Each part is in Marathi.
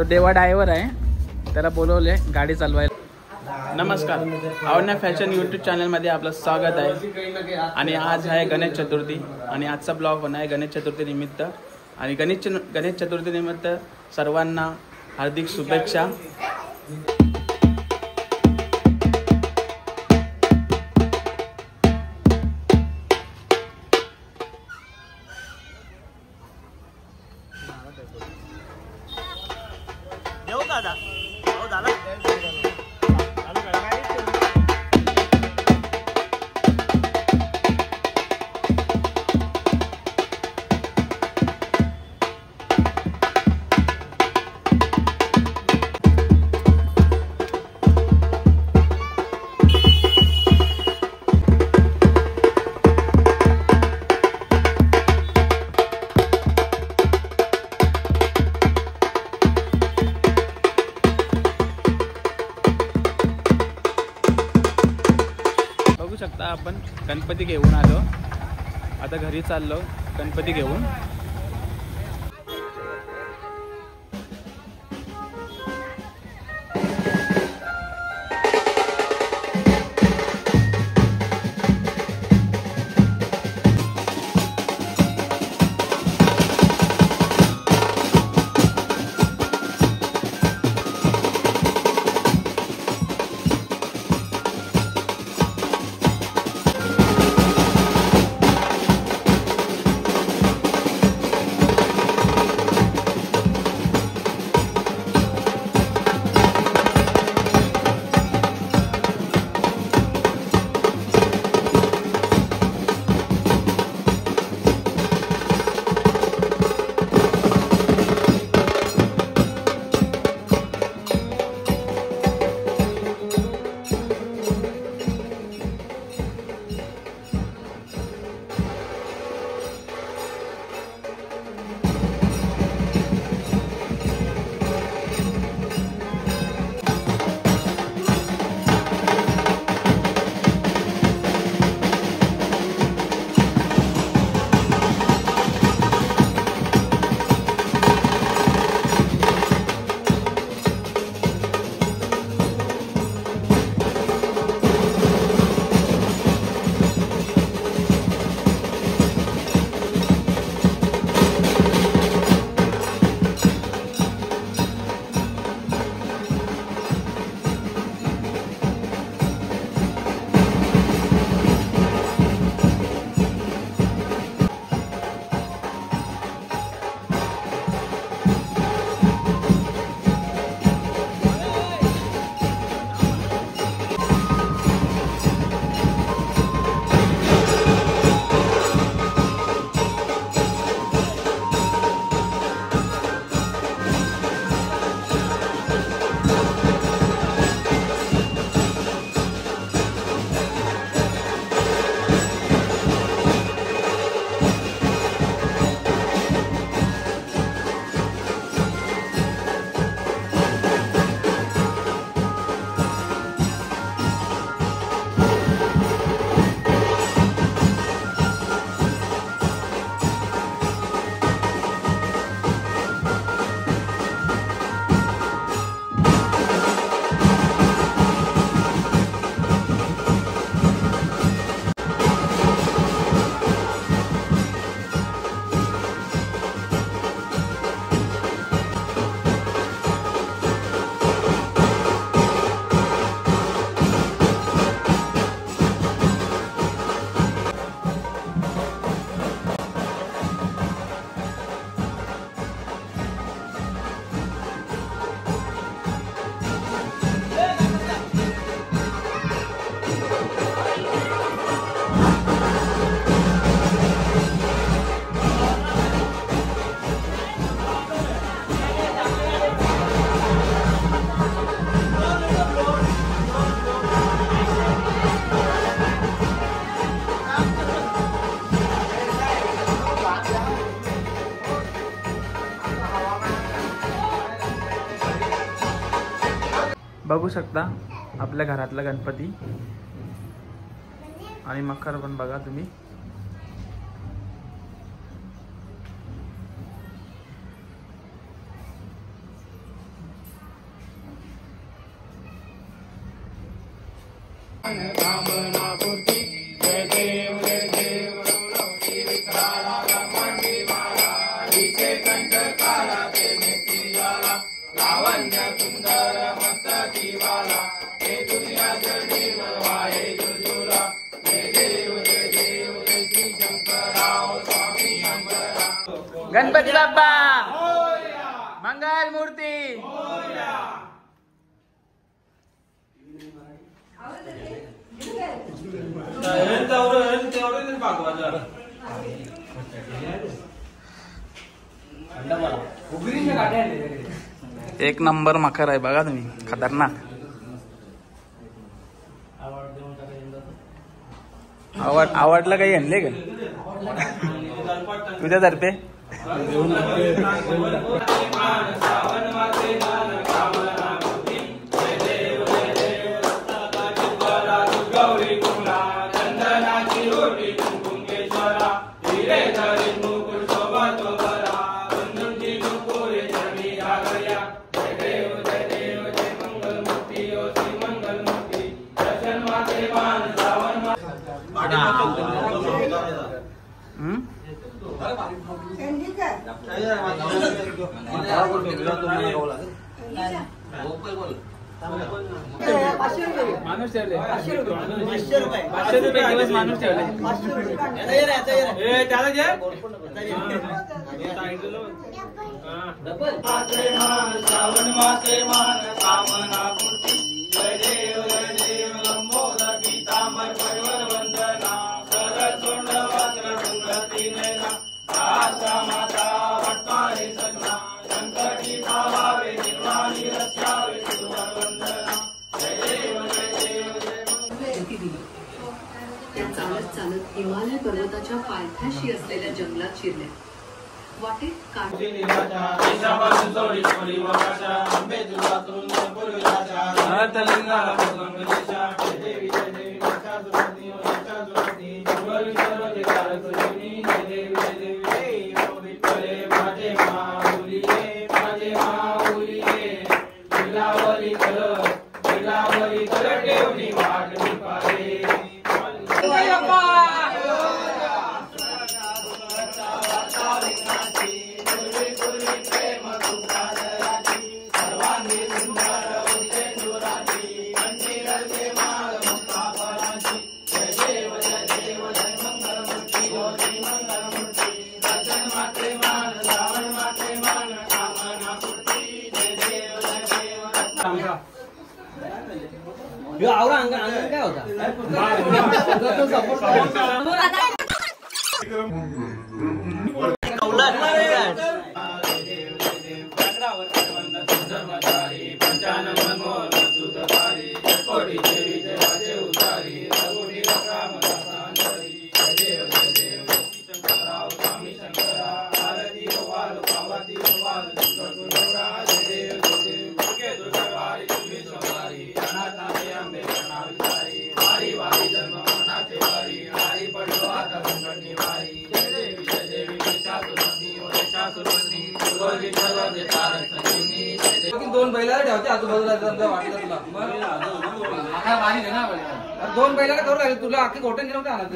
तो देवा ड्रायव्हर आहे, त्याला बोलवले गाडी चालवायला. नमस्कार, अवन्या फॅशन यूट्यूब चॅनलमध्ये आपलं स्वागत आहे. आणि आज आहे गणेश चतुर्थी आणि आजचा ब्लॉग पण आहे गणेश चतुर्थी निमित्त. आणि गणेश चतुर्थी निमित्त सर्वांना हार्दिक शुभेच्छा. बघू शकता आपण गणपती घेऊन आलो, आता घरी चाललो गणपती घेऊन. बघू शकता आपल्या घरातला गणपती आणि मकर पण बघा तुम्ही. गणपती बाप्पा मंगल मूर्ती एक नंबर मकर आहे बघा तुम्ही खतरनाक आवडलं काही आणले का तुझ्यातर्फे माणूस ठेवले 500 रुपये दिवस माणूस ठेवले चालत हिमालय पर्वताच्या पायथ्याशी असलेल्या जंगलात शिरल्या. वाटेत आवरा अंगण काय होता दोन बैलाला ठेवते आजूबाजूला वाटलं तुला दोन बैलाला करू लागेल तुला अख्खी घोटण नव्हते आणत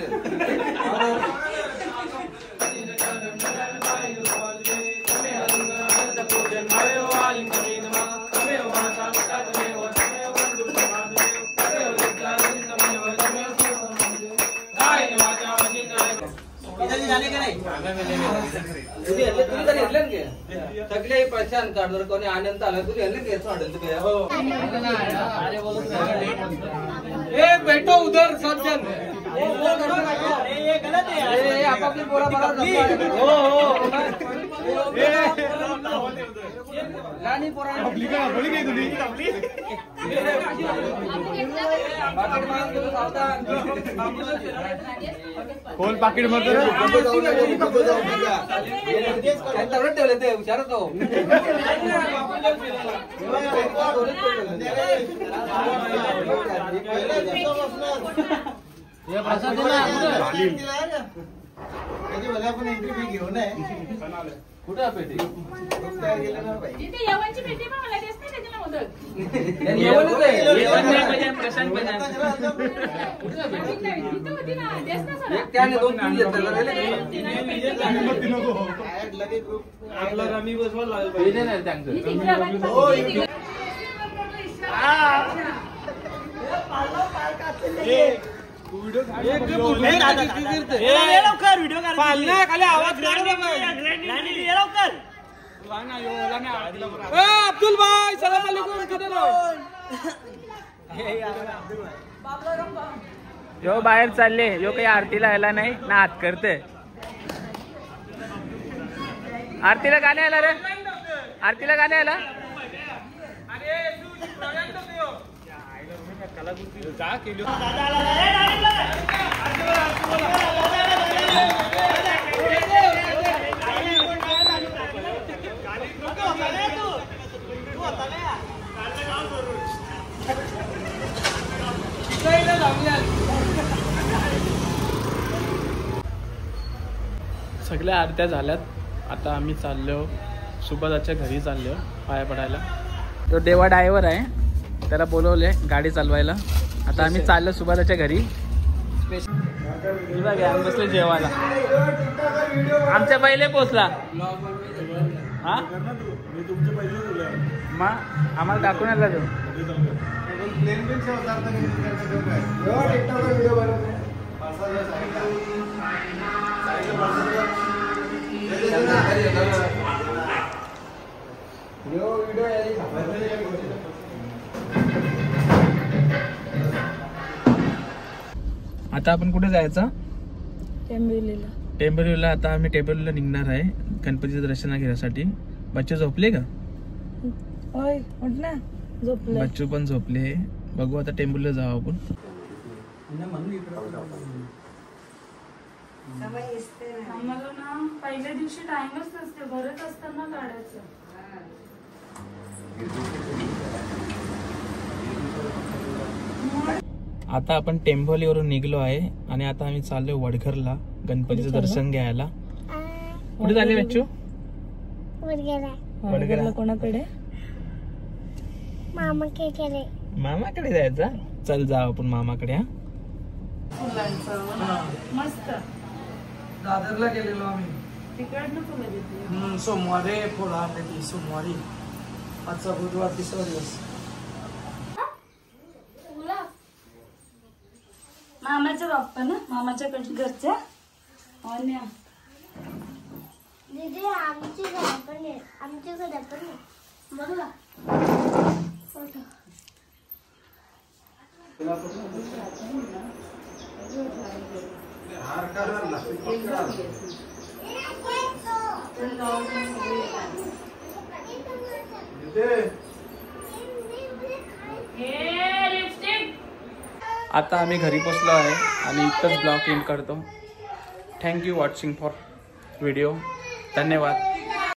सगळे परेशान काढणार कोणी आनंद आला तुझे वाटेल बैठो उधर सब जन आपापली पोरा राणी पोरा कोण पाकिट मध्ये ठेवले ते विचारत हो आपण एंट्री फी घेऊ नये कुठे आहे पेटी? तिथे येवणची पेटी पण मला देत नाही त्याच्याला मोदक. येवणच आहे. येवण नाही म्हणजे प्रशांत पण आहे. तिथं होती ना, देस ना सोडा. एक त्याने 2-3 घेतलं रे. पेटी नाही त्यांचं. ही तिकडे आपण पण- ही तिकडे- अब्दुल भाई सलाम अलैकुम. यो बाहेर चालले, यो काही आरतीला यायला नाही ना हात करते. आरतीला गाणे आला रे, आरतीला गाणे आला. सगळ्या आरत्या झाल्यात. आता आम्ही चाललो सुभाषच्या घरी चाललो पाया पडायला. तो देवा ड्रायव्हर आहे, त्याला बोलवले गाडी चालवायला. आता आम्ही चाललो सुभाषच्या घरी. आम्ही बसले जेवायला. आमच्या पहिले पोचला हा मग आम्हाला दाखवून आला तो. आता आपण कुठे जायचं? टेंबोलीला. आता आम्ही टेंबोलीला निघणार आहे गणपतीचं दर्शन घेण्यासाठी. बच्चे झोपले का? बच्चू पण झोपले. बघू आता टेंबोलीला जाऊ आपण. आम्हाला ना पहिल्या दिवशी टाइमच नसते, भरत असताना काढायचं. आता आपण टेंबोलीवरून निघलो आहे आणि आता आम्ही चाललोय वडघरला गणपतीचं दर्शन घ्यायला. कुठे चालले बच्चू? वडघरला. कोणाकडे? मामाकडे जायचं. चल जाऊ आपण मामाकडे. हा मस्त. दादरला गेलेलो आम्ही. तिकडनं फुलं देते. सोमवारी फुलं आणली. सोमवारी. आजचा बुधवार 3रा दिवस. मामाच्या बाप्पा ना, मामाच्या घरच्या. आणि दीदी आमच्याकडे पण बघा आता आम्ही घरी पोचलो आहे आणि इथंच ब्लॉग एंड करतो. Thank you watching for video. धन्यवाद.